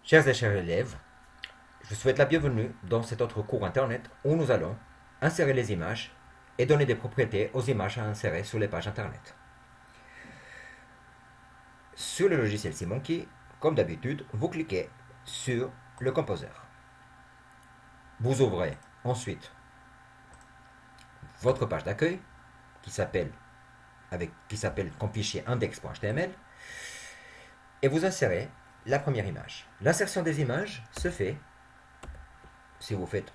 Chers et chers élèves, je vous souhaite la bienvenue dans cet autre cours Internet où nous allons insérer les images et donner des propriétés aux images à insérer sur les pages Internet. Sur le logiciel SeaMonkey, comme d'habitude, vous cliquez sur le Composer. Vous ouvrez ensuite votre page d'accueil qui s'appelle comme fichier index.html et vous insérez la première image. L'insertion des images se fait, si vous faites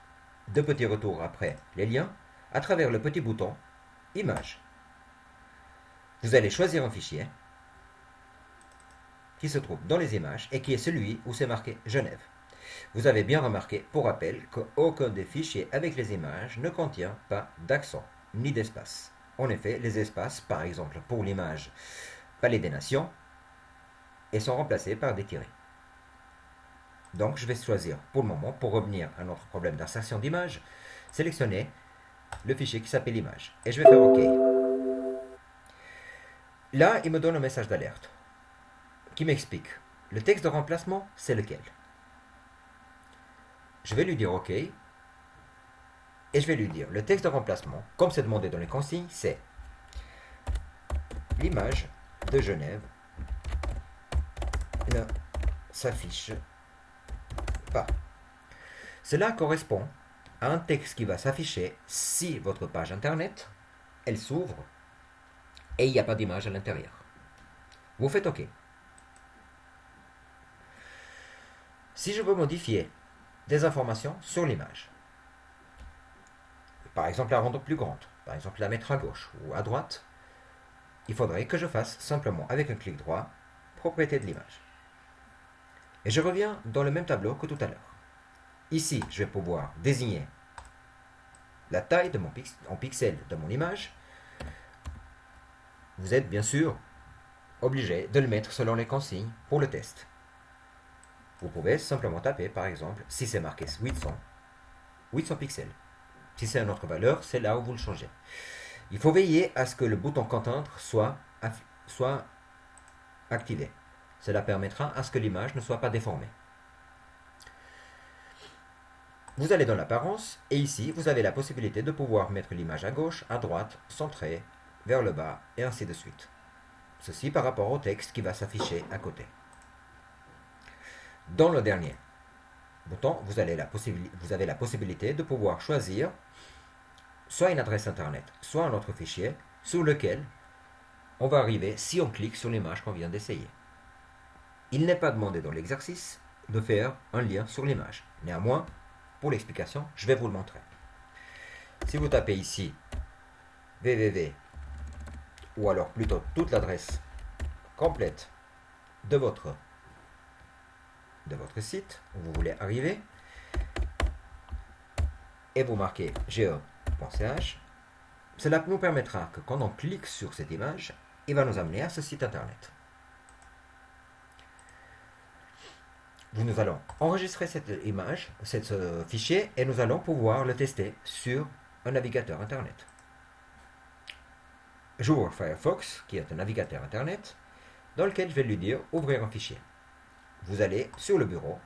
deux petits retours après les liens, à travers le petit bouton Image. Vous allez choisir un fichier qui se trouve dans les images et qui est celui où c'est marqué Genève. Vous avez bien remarqué, pour rappel, qu'aucun des fichiers avec les images ne contient pas d'accent ni d'espace. En effet, les espaces, par exemple pour l'image Palais des Nations, sont remplacés par des tirets. Donc je vais choisir pour le moment, pour revenir à notre problème d'insertion d'image, sélectionner le fichier qui s'appelle image. Et je vais faire OK. Là, il me donne un message d'alerte qui m'explique le texte de remplacement, c'est lequel. Je vais lui dire OK. Et je vais lui dire le texte de remplacement, comme c'est demandé dans les consignes, c'est l'image de Genève ne s'affiche pas. Cela correspond à un texte qui va s'afficher si votre page internet, elle s'ouvre et il n'y a pas d'image à l'intérieur. Vous faites OK. Si je veux modifier des informations sur l'image, par exemple la rendre plus grande, par exemple la mettre à gauche ou à droite, il faudrait que je fasse simplement avec un clic droit, propriété de l'image. Et je reviens dans le même tableau que tout à l'heure. Ici, je vais pouvoir désigner la taille en pixels de mon image. Vous êtes bien sûr obligé de le mettre selon les consignes pour le test. Vous pouvez simplement taper, par exemple, si c'est marqué 800 pixels. Si c'est une autre valeur, c'est là où vous le changez. Il faut veiller à ce que le bouton conteindre soit activé. Cela permettra à ce que l'image ne soit pas déformée. Vous allez dans l'apparence et ici vous avez la possibilité de pouvoir mettre l'image à gauche, à droite, centrée, vers le bas et ainsi de suite. Ceci par rapport au texte qui va s'afficher à côté. Dans le dernier bouton, vous avez la possibilité de pouvoir choisir soit une adresse internet, soit un autre fichier sur lequel on va arriver si on clique sur l'image qu'on vient d'essayer. Il n'est pas demandé dans l'exercice de faire un lien sur l'image. Néanmoins, pour l'explication, je vais vous le montrer. Si vous tapez ici www ou alors plutôt toute l'adresse complète de votre site où vous voulez arriver et vous marquez ge.ch, cela nous permettra que quand on clique sur cette image, il va nous amener à ce site internet. Nous allons enregistrer cette image, ce fichier, et nous allons pouvoir le tester sur un navigateur internet. J'ouvre Firefox, qui est un navigateur internet, dans lequel je vais lui dire ouvrir un fichier. Vous allez sur le bureau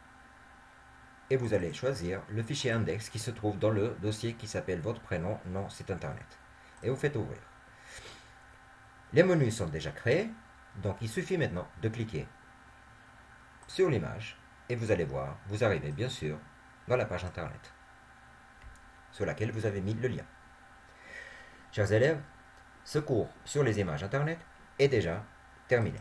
et vous allez choisir le fichier index qui se trouve dans le dossier qui s'appelle votre prénom, nom, site internet. Et vous faites ouvrir. Les menus sont déjà créés, donc il suffit maintenant de cliquer sur l'image et vous allez voir, vous arrivez bien sûr dans la page internet sur laquelle vous avez mis le lien. Chers élèves, ce cours sur les images internet est déjà terminé.